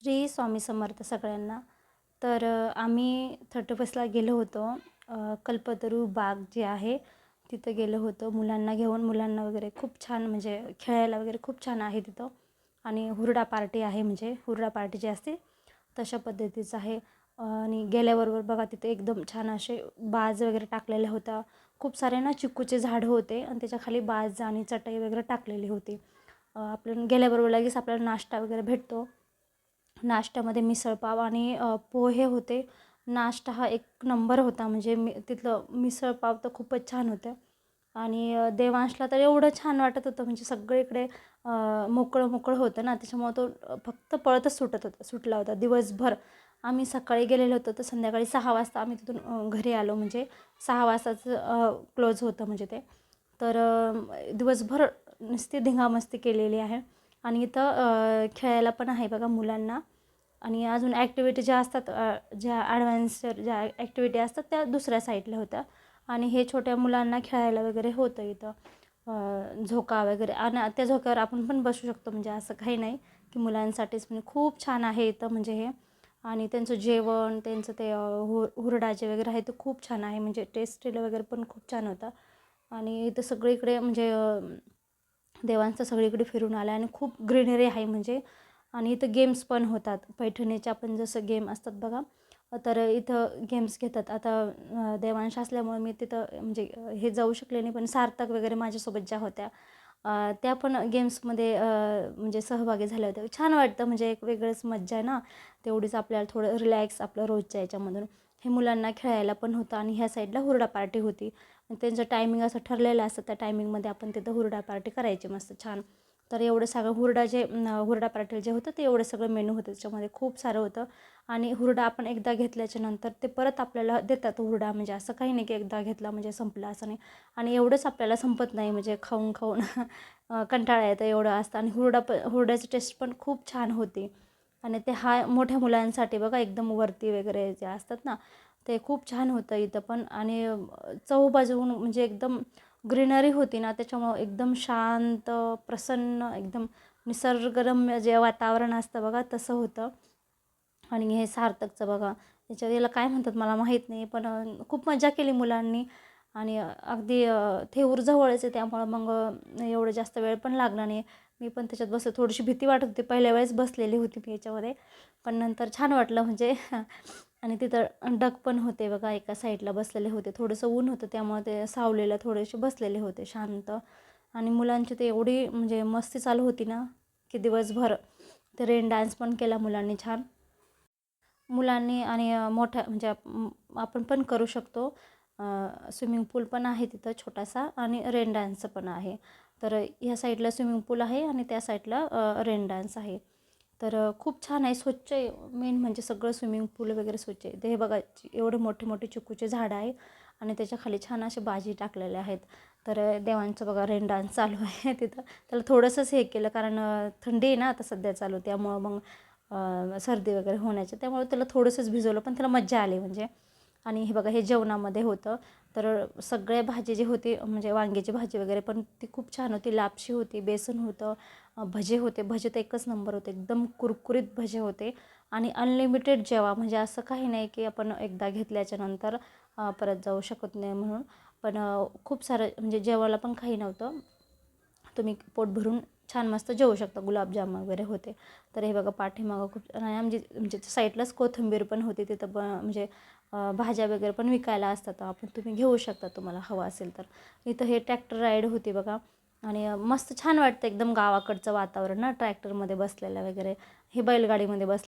श्री स्वामी समर्थ सगळ्यांना. तर आम्ही 31ला गेलो होतो. कल्पतरू बाग जे आहे तिथं गेलो होतो मुलांना घेऊन. मुलांना वगैरे खूप छान म्हणजे खेळायला वगैरे खूप छान आहे तिथं. आणि हुरडा पार्टी आहे, म्हणजे हुरडा पार्टी जी असते तशा पद्धतीचं आहे. आणि गेल्याबरोबर बघा तिथे एकदम छान असे बाज वगैरे टाकलेल्या होत्या. खूप सारे ना चिक्कूचे झाडं होते आणि त्याच्या खाली बाज आणि चटई वगैरे टाकलेली होती. आपल्याला गेल्याबरोबर लगेच आपल्याला नाश्ता वगैरे भेटतो. नाश्त्यामध्ये मिसळपाव आणि पोहे होते. नाश्ता हा एक नंबर होता, म्हणजे तिथलं मिसळपाव तर खूपच छान होतं. आणि देवांशला तर एवढं छान वाटत होतं, म्हणजे सगळीकडे मोकळं मोकळं होतं ना, त्याच्यामुळं तो फक्त पळतच सुटला होता दिवसभर. आम्ही सकाळी गेलेलो होतो तर संध्याकाळी 6 वाजता आम्ही तिथून घरी आलो, म्हणजे 6 वाजताच क्लोज होतं म्हणजे ते. तर दिवसभर नुसती धिंगामस्ती केलेली आहे. आणि इथं खेळायला पण आहे बघा मुलांना. आणि अजून ॲक्टिव्हिटी ज्या असतात, ज्या ॲडव्हान्स ज्या ॲक्टिव्हिटी असतात त्या दुसऱ्या साईडला होत्या. आणि हे छोट्या मुलांना खेळायला वगैरे होतं इथं. झोका वगैरे, आणि त्या झोक्यावर आपण पण बसू शकतो, म्हणजे असं काही नाही की मुलांसाठीच. म्हणजे खूप छान आहे इथं म्हणजे हे. आणि त्यांचं जेवण, त्यांचं ते हुरडा जे वगैरे आहे ते खूप छान आहे, म्हणजे टेस्टीला वगैरे पण खूप छान होतं. आणि इथं सगळीकडे म्हणजे देवांचं सगळीकडे फिरून आलं आणि खूप ग्रीनरी आहे म्हणजे. आणि इथं गेम्स पण होतात, पैठणीच्या पण जसं गेम असतात बघा, तर इथं गेम्स घेतात. आता देवांश असल्यामुळे मी तिथं म्हणजे हे जाऊ शकले नाही, पण सार्थक वगैरे माझ्यासोबत ज्या होत्या त्या पण गेम्समध्ये म्हणजे सहभागी झाल्या होत्या. छान वाटतं, म्हणजे एक वेगळंच मज्जा आहे ना, तेवढीच आपल्याला थोडं रिलॅक्स आपलं रोजच्या याच्यामधून. हे मुलांना खेळायला पण होतं. आणि ह्या साईडला हुरडा पार्टी होती. त्यांचं टायमिंग असं ठरलेलं असतं, त्या टायमिंगमध्ये आपण तिथं हुरडा पार्टी करायची मस्त छान. तर एवढं सगळं हुरडा पार्टी जे होतं ते एवढं सगळं मेनू होतं, त्याच्यामध्ये खूप सारं होतं. आणि हुरडा आपण एकदा घेतल्याच्या नंतर ते परत आपल्याला देतात हुरडा, म्हणजे असं काही नाही की एकदा घेतला म्हणजे संपला, असं नाही. आणि एवढंच आपल्याला संपत नाही, म्हणजे खाऊन खाऊन कंटाळा येतं एवढं असतं. आणि हुरड्याची टेस्ट पण खूप छान होती. आणि ते मोठ्या मुलांसाठी बघा एकदम वरती वगैरे जे असतात ना, ते खूप छान होतं इथं पण. आणि चहूबाजूहून म्हणजे एकदम ग्रीनरी होती ना, त्याच्यामुळं एकदम शांत, प्रसन्न, एकदम निसर्गरम्य जे वातावरण असतं बघा तसं होतं. आणि हे सार्थकचं बघा, याला काय म्हणतात मला माहीत नाही, पण खूप मजा केली मुलांनी. आणि अगदी थेऊर जवळच आहे, त्यामुळं मग एवढं जास्त वेळ पण लागला नाही. मी पण त्याच्यात बसले, थोडीशी भीती वाटत होती, पहिल्या वेळेस बसलेली होती मी याच्यामध्ये, पण नंतर छान वाटलं म्हणजे. आणि तिथं डक पण होते बघा, एका साईडला बसलेले होते. थोडंसं ऊन होतं त्यामुळे ते सावलेला थोडेसे बसलेले होते शांत. आणि मुलांची ते एवढी म्हणजे मस्ती चालू होती ना, की दिवसभर ते रेन डान्स पण केला मुलांनी छान. मुलांनी आणि मोठ्या म्हणजे आपण पण करू शकतो. स्विमिंग पूल पण आहे तिथं छोटासा, आणि रेन डान्सचं पण आहे. तर ह्या साईडला स्विमिंग पूल आहे आणि त्या साईडला रेन डान्स आहे. तर खूप छान आहे, स्वच्छ आहे. मेन म्हणजे सगळं स्विमिंग पूल वगैरे स्वच्छ आहे. ते हे बघा एवढे मोठे मोठे चिकूचे झाडं आहे आणि त्याच्या खाली छान असे बाजी टाकलेले आहेत. तर देवांचं बघा रेन डान्स चालू आहे तिथं. त्याला थोडंसंच हे केलं, कारण थंडी आहे ना आता सध्या चालू, त्यामुळं मग सर्दी वगैरे होण्याचे, त्यामुळे त्याला थोडंसंच भिजवलं, पण त्याला मज्जा आली म्हणजे. आणि हे बघा हे जेवणामध्ये होतं. तर सगळ्या भाजी जी होती, म्हणजे वांग्याची भाजी वगैरे पण ती खूप छान होती, लापशी होती, बेसन होतं, भजे होते. भजे तर एकच नंबर होते, एकदम कुरकुरीत भजे होते. आणि अनलिमिटेड जेवा, म्हणजे असं काही नाही की आपण एकदा घेतल्याच्या नंतर परत जाऊ शकत नाही म्हणून. पण खूप सारं म्हणजे जेवायला पण काही नव्हतं, तुम्ही पोट भरून छान मस्त जेवू शकता. गुलाबजाम वगैरे होते. तर हे बघा पाठीमागं खूप, आणि म्हणजे साईडलाच कोथिंबीर पण होती तिथं, म्हणजे भाज्या वगैरे पण विकायला असतात, आपण तुम्ही घेऊ शकता तुम्हाला हवं असेल तर. इथं हे ट्रॅक्टर राईड होती बघा. आणि मस्त छान वाटतं एकदम गावाकडचं वातावरण ना, ट्रॅक्टरमध्ये बसलेलं वगैरे, हे बैलगाडीमध्ये